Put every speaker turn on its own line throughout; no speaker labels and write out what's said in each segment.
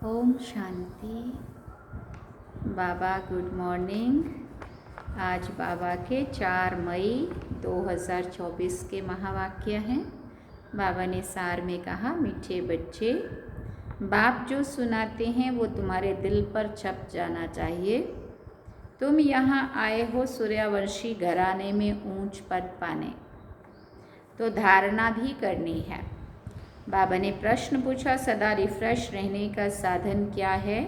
ओम शांति। बाबा good morning. आज बाबा के 4 मई 2024 के महावाक्य हैं। बाबा ने सार में कहा, मीठे बच्चे, बाप जो सुनाते हैं वो तुम्हारे दिल पर छप जाना चाहिए। तुम यहाँ आए हो सूर्यवंशी घराने में ऊंच पद पाने, तो धारणा भी करनी है। बाबा ने प्रश्न पूछा, सदा रिफ्रेश रहने का साधन क्या है?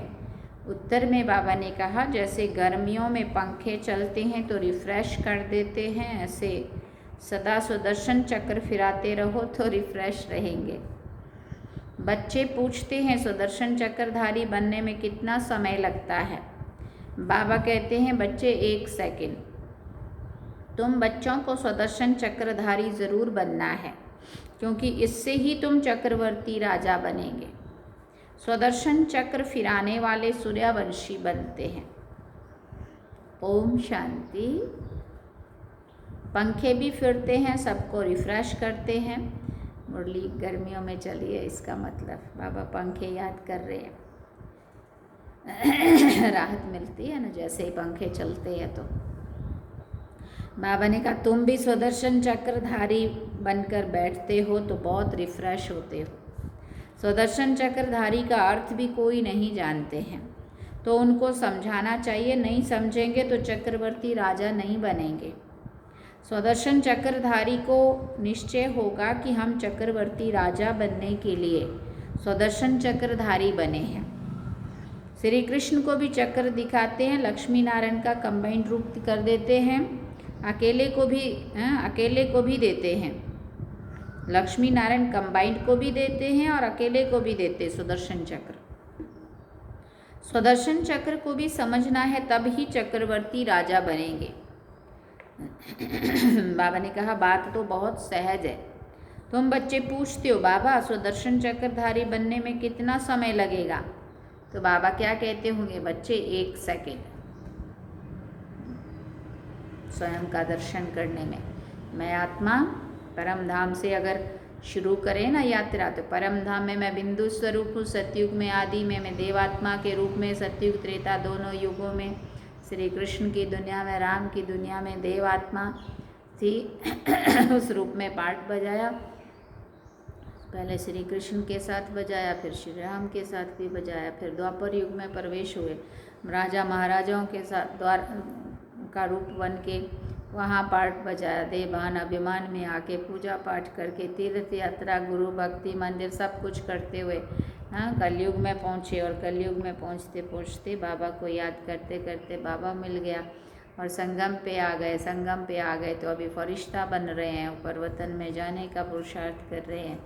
उत्तर में बाबा ने कहा, जैसे गर्मियों में पंखे चलते हैं तो रिफ्रेश कर देते हैं, ऐसे सदा सुदर्शन चक्र फिराते रहो तो रिफ्रेश रहेंगे। बच्चे पूछते हैं, सुदर्शन चक्रधारी बनने में कितना समय लगता है? बाबा कहते हैं, बच्चे 1 सेकंड। तुम बच्चों को सुदर्शन चक्रधारी ज़रूर बनना है, क्योंकि इससे ही तुम चक्रवर्ती राजा बनेंगे। सुदर्शन चक्र फिराने वाले सूर्यवंशी बनते हैं। ओम शांति। पंखे भी फिरते हैं, सबको रिफ्रेश करते हैं। मुरली गर्मियों में चली है, इसका मतलब बाबा पंखे याद कर रहे हैं। राहत मिलती है ना जैसे ही पंखे चलते हैं। तो बाबा ने कहा, तुम भी सुदर्शन चक्रधारी बनकर बैठते हो तो बहुत रिफ्रेश होते हो। सुदर्शन चक्रधारी का अर्थ भी कोई नहीं जानते हैं, तो उनको समझाना चाहिए। नहीं समझेंगे तो चक्रवर्ती राजा नहीं बनेंगे। सुदर्शन चक्रधारी को निश्चय होगा कि हम चक्रवर्ती राजा बनने के लिए सुदर्शन चक्रधारी बने हैं। श्री कृष्ण को भी चक्र दिखाते हैं, लक्ष्मी नारायण का कंबाइंड रूप कर देते हैं। अकेले को भी देते हैं। लक्ष्मी नारायण कंबाइंड को भी देते हैं और अकेले को भी देते हैं। सुदर्शन चक्र को भी समझना है, तब ही चक्रवर्ती राजा बनेंगे। बाबा ने कहा, बात तो बहुत सहज है। तुम बच्चे पूछते हो, बाबा सुदर्शन चक्रधारी बनने में कितना समय लगेगा? तो बाबा क्या कहते होंगे, बच्चे 1 सेकंड स्वयं का दर्शन करने में। मैं आत्मा परम धाम से अगर शुरू करें ना यात्रा, तो परम धाम में मैं बिंदु स्वरूप हूँ। सतयुग में आदि में मैं देवात्मा के रूप में, सतयुग त्रेता दोनों युगों में श्री कृष्ण की दुनिया में, राम की दुनिया में देवात्मा थी। उस रूप में पाठ बजाया। पहले श्री कृष्ण के साथ बजाया, फिर श्री राम के साथ भी बजाया, फिर द्वापर युग में प्रवेश हुए। राजा महाराजाओं के साथ द्वार का रूप बन के वहाँ पाठ बजाया। देवान अभिमान में आके पूजा पाठ करके, तीर्थ यात्रा, गुरु भक्ति, मंदिर सब कुछ करते हुए कलयुग में पहुँचे। और कलयुग में पहुँचते पहुँचते बाबा को याद करते करते बाबा मिल गया और संगम पे आ गए। तो अभी फरिश्ता बन रहे हैं, ऊपर वतन में जाने का पुरुषार्थ कर रहे हैं,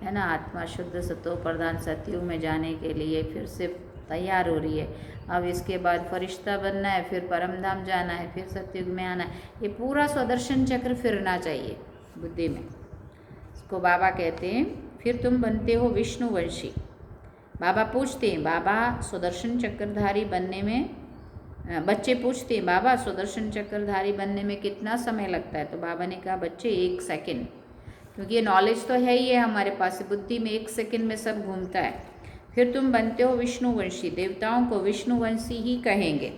है ना। आत्मा शुद्ध सतो प्रधान सतयुग में जाने के लिए फिर से तैयार हो रही है। अब इसके बाद फरिश्ता बनना है, फिर परमधाम जाना है, फिर सतयुग में आना है। ये पूरा सुदर्शन चक्र फिरना चाहिए बुद्धि में। इसको बाबा कहते हैं, फिर तुम बनते हो विष्णुवंशी। बाबा पूछते हैं, बाबा सुदर्शन चक्रधारी बनने में, बच्चे पूछते हैं, बाबा सुदर्शन चक्रधारी बनने में कितना समय लगता है? तो बाबा ने कहा, बच्चे 1 सेकंड। क्योंकि ये नॉलेज तो है ही है हमारे पास, बुद्धि में 1 सेकंड में सब घूमता है। फिर तुम बनते हो विष्णुवंशी। देवताओं को विष्णुवंशी ही कहेंगे।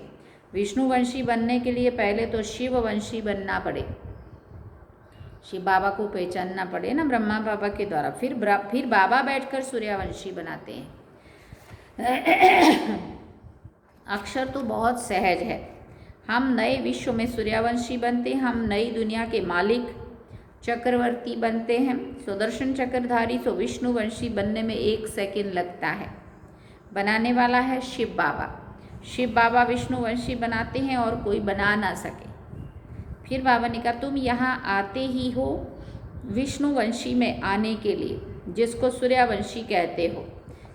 विष्णुवंशी बनने के लिए पहले तो शिववंशी बनना पड़े, शिव बाबा को पहचानना पड़े ना ब्रह्मा बाबा के द्वारा। फिर बाबा बैठकर सूर्यवंशी बनाते हैं। अक्षर तो बहुत सहज है। हम नए विश्व में सूर्यवंशी बनते हैं, हम नई दुनिया के मालिक चक्रवर्ती बनते हैं। सुदर्शन चक्रधारी तो विष्णुवंशी बनने में 1 सेकंड लगता है। बनाने वाला है शिव बाबा। शिव बाबा विष्णुवंशी बनाते हैं और कोई बना ना सके। फिर बाबा ने कहा, तुम यहाँ आते ही हो विष्णुवंशी में आने के लिए, जिसको सूर्यवंशी कहते हो।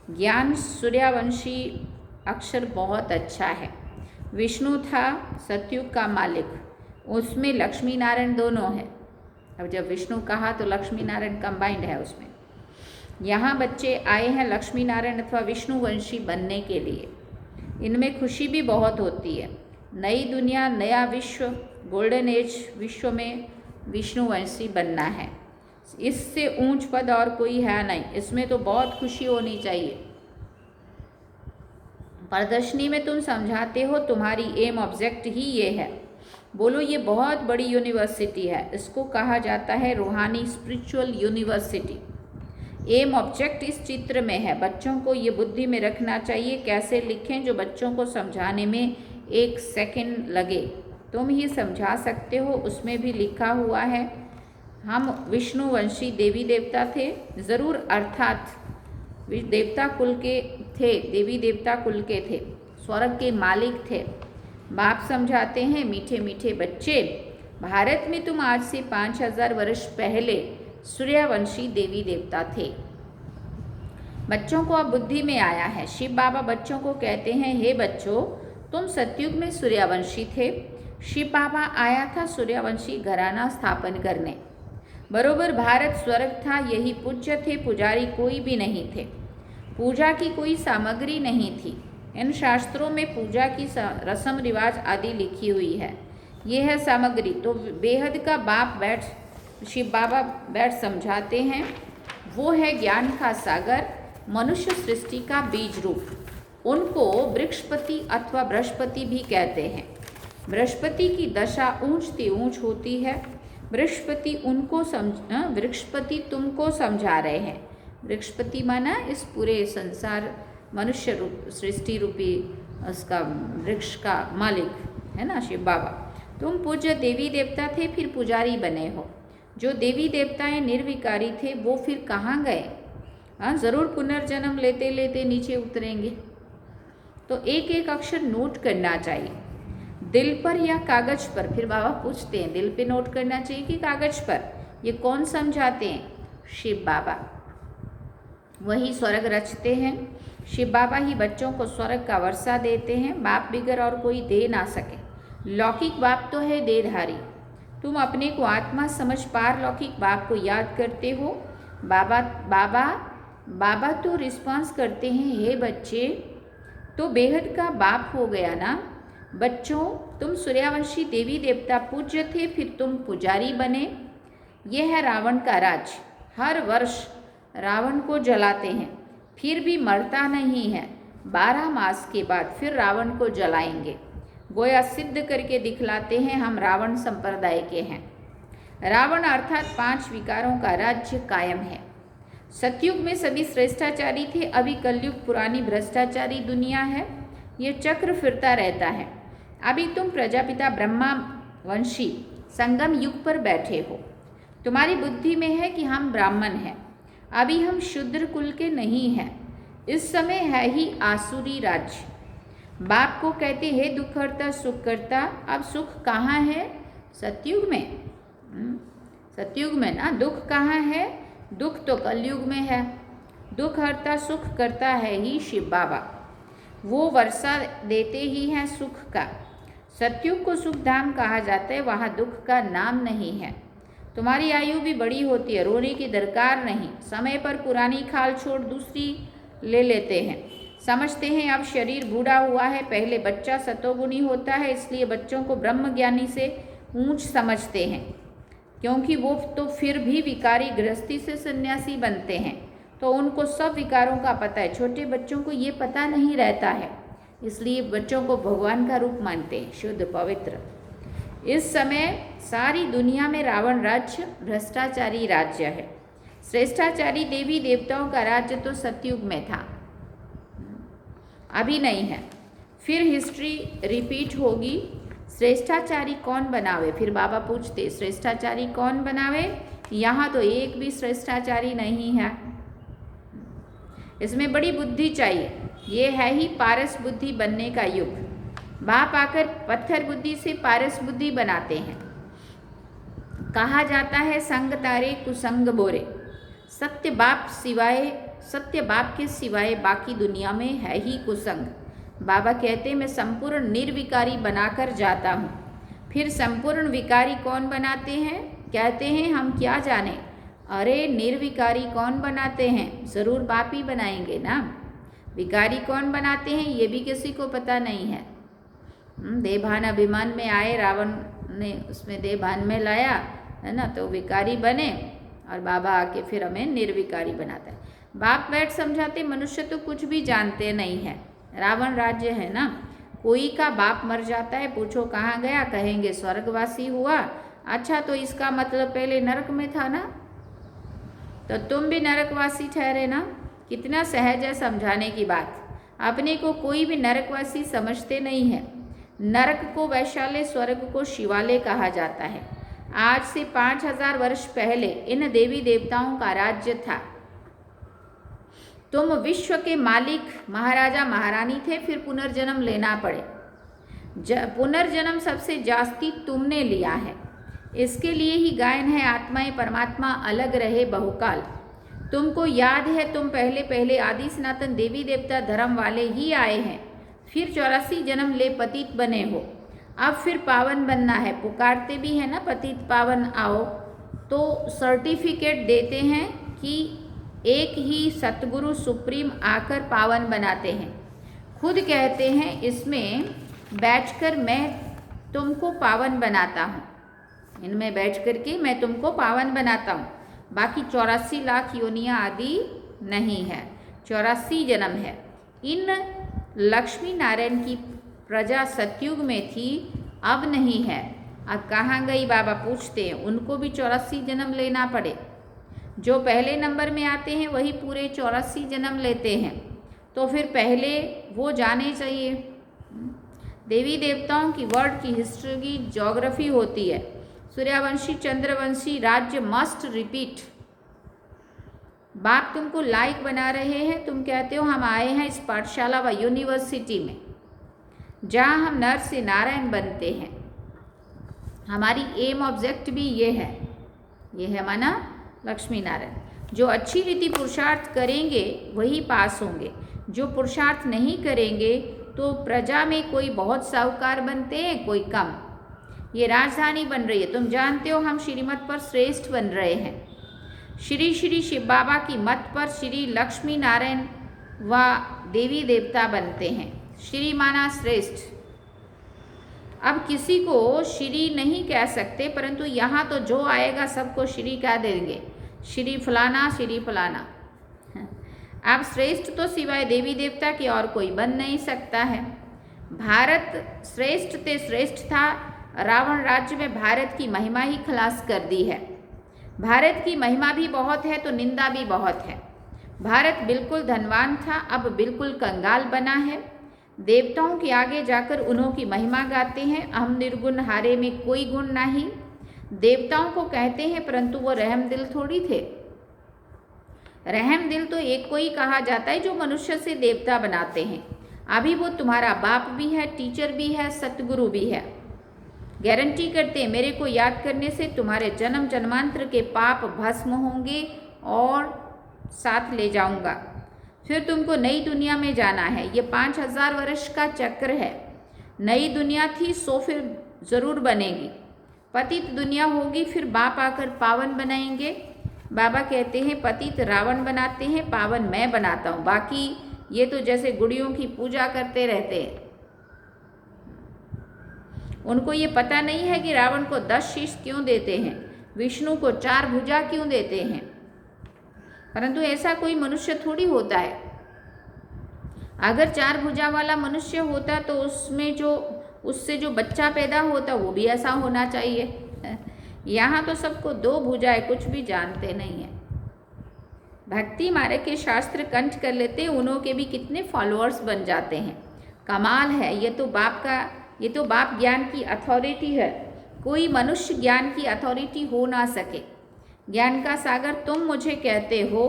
ज्ञान सूर्यवंशी अक्षर बहुत अच्छा है। विष्णु था सतयुग का मालिक, उसमें लक्ष्मी नारायण दोनों है। अब जब विष्णु कहा तो लक्ष्मी नारायण कंबाइंड है उसमें। यहाँ बच्चे आए हैं लक्ष्मी नारायण अथवा विष्णुवंशी बनने के लिए। इनमें खुशी भी बहुत होती है। नई दुनिया, नया विश्व, गोल्डन एज विश्व में विष्णुवंशी बनना है। इससे ऊंच पद और कोई है नहीं। इसमें तो बहुत खुशी होनी चाहिए। प्रदर्शनी में तुम समझाते हो, तुम्हारी एम ऑब्जेक्ट ही ये है। बोलो ये बहुत बड़ी यूनिवर्सिटी है, इसको कहा जाता है रूहानी स्पिरिचुअल यूनिवर्सिटी। एम ऑब्जेक्ट इस चित्र में है। बच्चों को ये बुद्धि में रखना चाहिए, कैसे लिखें जो बच्चों को समझाने में 1 सेकंड लगे। तुम ही समझा सकते हो, उसमें भी लिखा हुआ है। हम विष्णुवंशी देवी देवता थे, ज़रूर, अर्थात देवता कुल के थे, देवी देवता कुल के थे, स्वर्ग के मालिक थे। बाप समझाते हैं, मीठे मीठे बच्चे, भारत में तुम आज से 5000 वर्ष पहले सूर्यवंशी देवी देवता थे। बच्चों को अब बुद्धि में आया है। शिव बाबा बच्चों को कहते हैं, हे बच्चों, तुम सतयुग में सूर्यवंशी थे। शिव बाबा आया था सूर्यवंशी घराना स्थापन करने। बरोबर भारत स्वर्ग था, यही पूज्य थे, पुजारी कोई भी नहीं थे, पूजा की कोई सामग्री नहीं थी। इन शास्त्रों में पूजा की रस्म रिवाज आदि लिखी हुई है, ये है सामग्री। तो बेहद का बाप बैठ, शिव बाबा बैठ समझाते हैं, वो है ज्ञान का सागर, मनुष्य सृष्टि का बीज रूप। उनको वृक्षपति अथवा बृहस्पति भी कहते हैं। बृहस्पति की दशा ऊंचती ऊंच होती है। बृहस्पति वृक्षपति तुमको समझा रहे हैं। वृक्षपति माना इस पूरे संसार मनुष्य रूप सृष्टि रूपी उसका वृक्ष का मालिक है ना, शिव बाबा। तुम पूज्य देवी देवता थे, फिर पुजारी बने हो। जो देवी देवताएं निर्विकारी थे वो फिर कहाँ गए? हाँ, ज़रूर पुनर्जन्म लेते लेते नीचे उतरेंगे। तो एक एक अक्षर नोट करना चाहिए, दिल पर या कागज पर। फिर बाबा पूछते हैं, दिल पे नोट करना चाहिए कि कागज पर? ये कौन समझाते हैं? शिव बाबा। वही स्वर्ग रचते हैं। शिव बाबा ही बच्चों को स्वर्ग का वर्षा देते हैं। बाप बिगर और कोई दे ना सके। लौकिक बाप तो है देहधारी। तुम अपने को आत्मा समझ पारलौकिक बाप को याद करते हो। बाबा बाबा बाबा तो रिस्पॉन्स करते हैं, हे बच्चे, तो बेहद का बाप हो गया ना। बच्चों, तुम सूर्यवंशी देवी देवता पूज्य थे, फिर तुम पुजारी बने। यह है रावण का राज। हर वर्ष रावण को जलाते हैं, फिर भी मरता नहीं है। 12 मास के बाद फिर रावण को जलाएंगे। गोया सिद्ध करके दिखलाते हैं हम रावण संप्रदाय के हैं। रावण अर्थात 5 विकारों का राज्य कायम है। सतयुग में सभी श्रेष्ठाचारी थे, अभी कलयुग पुरानी भ्रष्टाचारी दुनिया है। ये चक्र फिरता रहता है। अभी तुम प्रजापिता ब्रह्मा वंशी संगम युग पर बैठे हो। तुम्हारी बुद्धि में है कि हम ब्राह्मण हैं, अभी हम शूद्र कुल के नहीं हैं। इस समय है ही आसुरी राज्य। बाप को कहते हे दुख हरता सुख करता। अब सुख कहाँ है? सतयुग में। सतयुग में ना। दुख कहाँ है? दुख तो कलयुग में है। दुख हरता सुख करता है ही शिव बाबा। वो वर्षा देते ही हैं सुख का। सतयुग को सुख धाम कहा जाता है, वहाँ दुख का नाम नहीं है। तुम्हारी आयु भी बड़ी होती है, रोने की दरकार नहीं। समय पर पुरानी खाल छोड़ दूसरी ले लेते हैं। समझते हैं अब शरीर बूढ़ा हुआ है। पहले बच्चा सतोगुणी होता है, इसलिए बच्चों को ब्रह्मज्ञानी से ऊंच समझते हैं, क्योंकि वो तो फिर भी विकारी गृहस्थी से सन्यासी बनते हैं, तो उनको सब विकारों का पता है। छोटे बच्चों को ये पता नहीं रहता है, इसलिए बच्चों को भगवान का रूप मानते हैं, शुद्ध पवित्र। इस समय सारी दुनिया में रावण राज्य भ्रष्टाचारी राज्य है। श्रेष्ठाचारी देवी देवताओं का राज्य तो सतयुग में था, अभी नहीं है। फिर हिस्ट्री रिपीट होगी। श्रेष्ठाचारी कौन बनावे? फिर बाबा पूछते, श्रेष्ठाचारी कौन बनावे? यहाँ तो एक भी श्रेष्ठाचारी नहीं है। इसमें बड़ी बुद्धि चाहिए। ये है ही पारस बुद्धि बनने का युग। बाप आकर पत्थर बुद्धि से पारस बुद्धि बनाते हैं। कहा जाता है संग तारे कुसंग बोरे। सत्य बाप के सिवाय बाकी दुनिया में है ही कुसंग। बाबा कहते मैं संपूर्ण निर्विकारी बनाकर जाता हूँ। फिर संपूर्ण विकारी कौन बनाते हैं? कहते हैं हम क्या जाने। अरे निर्विकारी कौन बनाते हैं? ज़रूर बाप ही बनाएंगे ना। विकारी कौन बनाते हैं ये भी किसी को पता नहीं है। देभान अभिमान में आए, रावण ने उसमें देभान में लाया है ना, तो विकारी बने, और बाबा आके फिर हमें निर्विकारी बनाता है। बाप बैठ समझाते मनुष्य तो कुछ भी जानते नहीं है, रावण राज्य है ना, कोई का बाप मर जाता है, पूछो कहाँ गया, कहेंगे स्वर्गवासी हुआ। अच्छा तो इसका मतलब पहले नरक में था ना, तो तुम भी नरकवासी ठहरे ना। कितना सहज है समझाने की बात। अपने को कोई भी नरकवासी समझते नहीं है। नरक को वैशाल्य, स्वर्ग को शिवालय कहा जाता है। आज से 5000 वर्ष पहले इन देवी देवताओं का राज्य था। तुम विश्व के मालिक महाराजा महारानी थे, फिर पुनर्जन्म लेना पड़े। पुनर्जन्म सबसे जास्ती तुमने लिया है। इसके लिए ही गायन है आत्माएं परमात्मा अलग रहे बहुकाल। तुमको याद है तुम पहले पहले आदि सनातन देवी देवता धर्म वाले ही आए हैं, फिर 84 जन्म ले पतित बने हो। अब फिर पावन बनना है, पुकारते भी है ना पतित पावन आओ, तो सर्टिफिकेट देते हैं कि एक ही सतगुरु सुप्रीम आकर पावन बनाते हैं। खुद कहते हैं इसमें बैठकर मैं तुमको पावन बनाता हूँ, इनमें बैठ कर के मैं तुमको पावन बनाता हूँ। बाकी 84 लाख योनियाँ आदि नहीं है, 84 जन्म है। इन लक्ष्मी नारायण की प्रजा सतयुग में थी, अब नहीं है। अब कहाँ गई बाबा पूछते हैं, उनको भी 84 जन्म लेना पड़े। जो पहले नंबर में आते हैं वही पूरे 84 जन्म लेते हैं, तो फिर पहले वो जाने चाहिए। देवी देवताओं की वर्ल्ड की हिस्ट्री की ज्योग्राफी होती है। सूर्यवंशी चंद्रवंशी राज्य मस्ट रिपीट। बाप तुमको लाइक बना रहे हैं, तुम कहते हो हम आए हैं इस पाठशाला व यूनिवर्सिटी में जहाँ हम नर से नारायण बनते हैं। हमारी एम ऑब्जेक्ट भी ये है माना लक्ष्मी नारायण। जो अच्छी रीति पुरुषार्थ करेंगे वही पास होंगे, जो पुरुषार्थ नहीं करेंगे तो प्रजा में कोई बहुत साहूकार बनते हैं, कोई कम। ये राजधानी बन रही है, तुम जानते हो हम श्रीमत पर श्रेष्ठ बन रहे हैं। श्री श्री शिव बाबा की मत पर श्री लक्ष्मी नारायण व देवी देवता बनते हैं। श्री माना श्रेष्ठ। अब किसी को श्री नहीं कह सकते, परंतु यहाँ तो जो आएगा सबको श्री कह देंगे, श्री फलाना श्री फलाना। अब श्रेष्ठ तो सिवाय देवी देवता के और कोई बन नहीं सकता है। भारत श्रेष्ठ ते श्रेष्ठ था, रावण राज्य में भारत की महिमा ही खलास कर दी है। भारत की महिमा भी बहुत है तो निंदा भी बहुत है। भारत बिल्कुल धनवान था, अब बिल्कुल कंगाल बना है। देवताओं के आगे जाकर उन्हों की महिमा गाते हैं, हम निर्गुण हारे में कोई गुण नहीं। देवताओं को कहते हैं, परंतु वो रहम दिल थोड़ी थे। रहम दिल तो एक को ही कहा जाता है जो मनुष्य से देवता बनाते हैं। अभी वो तुम्हारा बाप भी है, टीचर भी है, सतगुरु भी है। गारंटी करते हैं मेरे को याद करने से तुम्हारे जन्म जन्मांतर के पाप भस्म होंगे और साथ ले जाऊंगा। फिर तुमको नई दुनिया में जाना है। ये 5000 वर्ष का चक्र है। नई दुनिया थी सो फिर ज़रूर बनेगी। पतित दुनिया होगी, फिर बाप आकर पावन बनाएंगे। बाबा कहते हैं पतित रावण बनाते हैं, पावन मैं बनाता हूँ। बाकी ये तो जैसे गुड़ियों की पूजा करते रहते हैं। उनको ये पता नहीं है कि रावण को 10 शीश क्यों देते हैं, विष्णु को 4 भुजा क्यों देते हैं। परंतु ऐसा कोई मनुष्य थोड़ी होता है। अगर 4 भुजा वाला मनुष्य होता तो उससे जो बच्चा पैदा होता वो भी ऐसा होना चाहिए। यहाँ तो सबको 2 भुजाएं, कुछ भी जानते नहीं है। भक्ति मार्ग के शास्त्र कंठ कर लेते हैं, उन्हों के भी कितने फॉलोअर्स बन जाते हैं। कमाल है। ये तो बाप ज्ञान की अथॉरिटी है। कोई मनुष्य ज्ञान की अथॉरिटी हो ना सके। ज्ञान का सागर तुम मुझे कहते हो,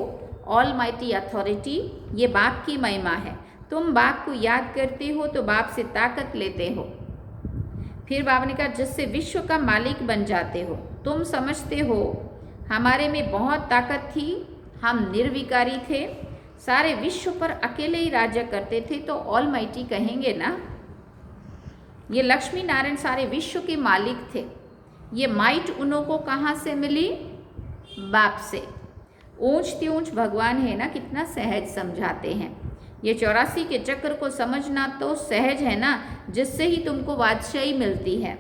ऑल माइटी अथॉरिटी। ये बाप की महिमा है। तुम बाप को याद करते हो तो बाप से ताकत लेते हो। फिर बाबा ने कहा जिससे विश्व का मालिक बन जाते हो। तुम समझते हो हमारे में बहुत ताकत थी, हम निर्विकारी थे, सारे विश्व पर अकेले ही राज्य करते थे, तो ऑल माइटी कहेंगे ना। ये लक्ष्मी नारायण सारे विश्व के मालिक थे। ये माइट उन्हों को कहाँ से मिली? बाप से। ऊंचती ऊंच भगवान है ना, कितना सहज समझाते हैं। ये 84 के चक्र को समझना तो सहज है ना, जिससे ही तुमको बादशाही मिलती है।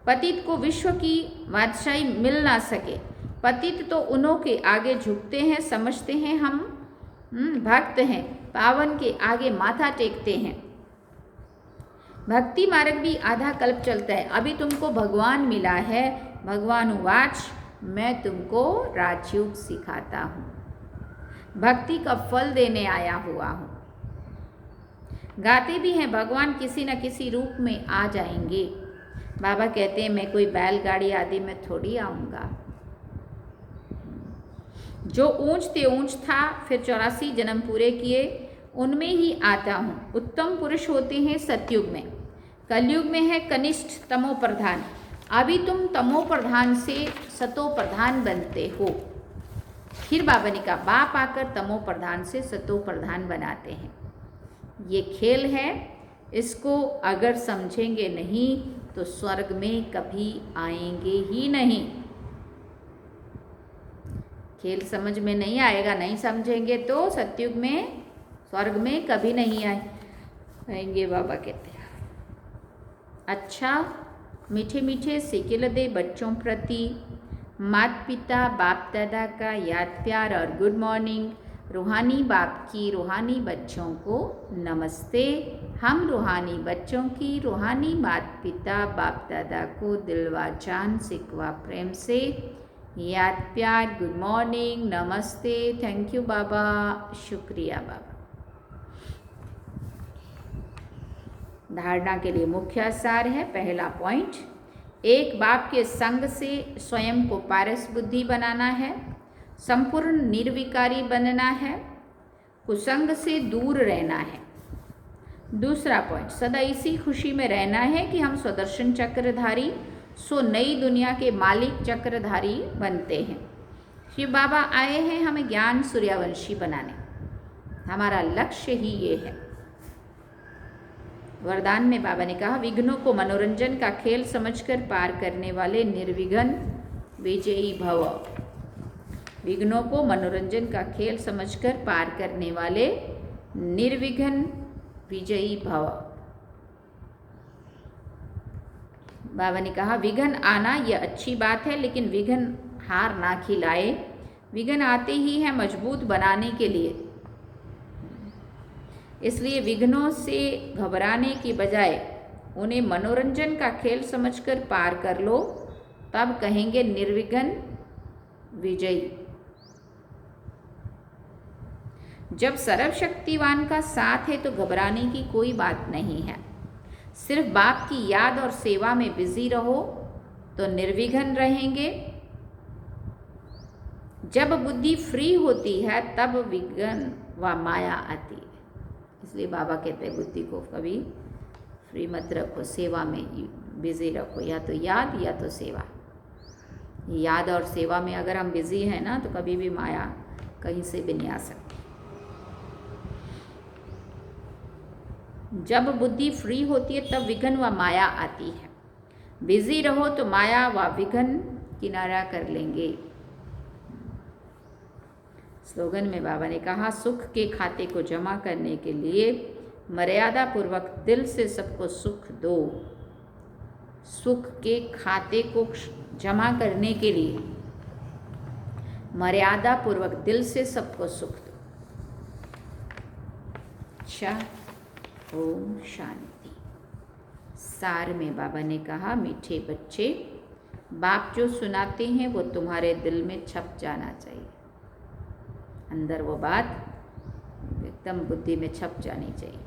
पतित को विश्व की बादशाही मिल ना सके। पतित तो उन्हों के आगे झुकते हैं, समझते हैं हम भक्त हैं, पावन के आगे माथा टेकते हैं। भक्ति मार्ग भी आधा कल्प चलता है। अभी तुमको भगवान मिला है। भगवान उवाच, मैं तुमको राजयोग सिखाता हूँ, भक्ति का फल देने आया हुआ हूँ। गाते भी हैं, भगवान किसी न किसी रूप में आ जाएंगे। बाबा कहते हैं मैं कोई बैलगाड़ी आदि में थोड़ी आऊँगा। जो ऊंच ते ऊंच था, फिर 84 जन्म पूरे किए, उनमें ही आता हूँ। उत्तम पुरुष होते हैं सतयुग में, कलयुग में है कनिष्ठ तमो प्रधान। अभी तुम तमो प्रधान से सतो प्रधान बनते हो। फिर बाबा ने कहा बाप आकर तमो प्रधान से सतो प्रधान बनाते हैं। ये खेल है, इसको अगर समझेंगे नहीं तो स्वर्ग में कभी आएंगे ही नहीं। खेल समझ में नहीं आएगा, नहीं समझेंगे तो सतयुग में, स्वर्ग में कभी नहीं आएंगे। बाबा कहते हैं अच्छा, मीठे मीठे सिकिल दे बच्चों प्रति माता पिता बाप दादा का याद प्यार और गुड मॉर्निंग। रूहानी बाप की रूहानी बच्चों को नमस्ते। हम रूहानी बच्चों की रूहानी माता पिता बाप दादा को दिलवा जान सिकवा प्रेम से याद प्यार, गुड मॉर्निंग, नमस्ते, थैंक यू बाबा, शुक्रिया बाबा। धारणा के लिए मुख्य सार है। पहला पॉइंट, एक बाप के संग से स्वयं को पारस बुद्धि बनाना है, संपूर्ण निर्विकारी बनना है, कुसंग से दूर रहना है। दूसरा पॉइंट, सदा इसी खुशी में रहना है कि हम स्वदर्शन चक्रधारी सो नई दुनिया के मालिक चक्रधारी बनते हैं। शिव बाबा आए हैं हमें ज्ञान सूर्यवंशी बनाने, हमारा लक्ष्य ही ये है। वरदान में बाबा ने कहा विघ्नों को मनोरंजन का खेल समझकर पार करने वाले निर्विघ्न विजयी भव। विघ्नों को मनोरंजन का खेल समझकर पार करने वाले निर्विघ्न विजयी भव। बाबा ने कहा विघ्न आना यह अच्छी बात है, लेकिन विघ्न हार ना खिलाए। विघ्न आते ही है मजबूत बनाने के लिए। इसलिए विघ्नों से घबराने की बजाय उन्हें मनोरंजन का खेल समझकर पार कर लो, तब कहेंगे निर्विघ्न विजयी। जब सर्वशक्तिवान का साथ है तो घबराने की कोई बात नहीं है। सिर्फ बाप की याद और सेवा में बिजी रहो तो निर्विघ्न रहेंगे। जब बुद्धि फ्री होती है तब विघ्न व माया आती है। इसलिए बाबा कहते हैं बुद्धि को कभी फ्री मत रखो, सेवा में बिजी रखो, या तो याद या तो सेवा। याद और सेवा में अगर हम बिजी हैं ना तो कभी भी माया कहीं से भी नहीं आ सकती। जब बुद्धि फ्री होती है तब विघ्न व माया आती है। बिजी रहो तो माया व विघ्न किनारा कर लेंगे। स्लोगन में बाबा ने कहा सुख के खाते को जमा करने के लिए मर्यादा पूर्वक दिल से सबको सुख दो। सुख के खाते को जमा करने के लिए मर्यादा पूर्वक दिल से सबको सुख दो। अच्छा, ओम शांति। सार में बाबा ने कहा मीठे बच्चे, बाप जो सुनाते हैं वो तुम्हारे दिल में छप जाना चाहिए। अंदर वो बात एकदम बुद्धि में छप जानी चाहिए।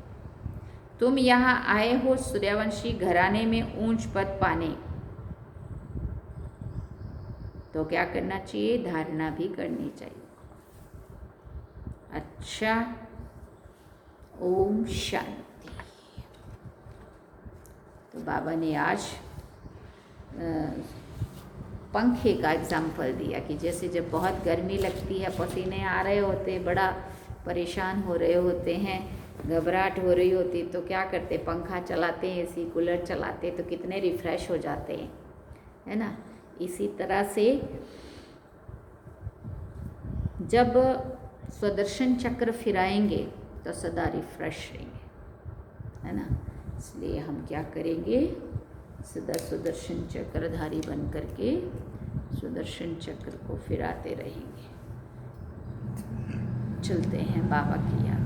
तुम यहाँ आए हो सूर्यवंशी घराने में ऊंच पद पाने, तो क्या करना चाहिए? धारणा भी करनी चाहिए। अच्छा, ओम शांति। तो बाबा ने आज पंखे का एग्जाम्पल दिया कि जैसे जब बहुत गर्मी लगती है, पसीने आ रहे होते, बड़ा परेशान हो रहे होते हैं, घबराहट हो रही होती, तो क्या करते? पंखा चलाते हैं, एसी कूलर चलाते, तो कितने रिफ्रेश हो जाते हैं, है ना। इसी तरह से जब स्वदर्शन चक्र फिराएंगे तो सदा रिफ्रेश रहेंगे, है ना। इसलिए हम क्या करेंगे? सदा सुदर्शन चक्रधारी बन करके सुदर्शन चक्र को फिराते रहेंगे। चलते हैं बाबा की याद।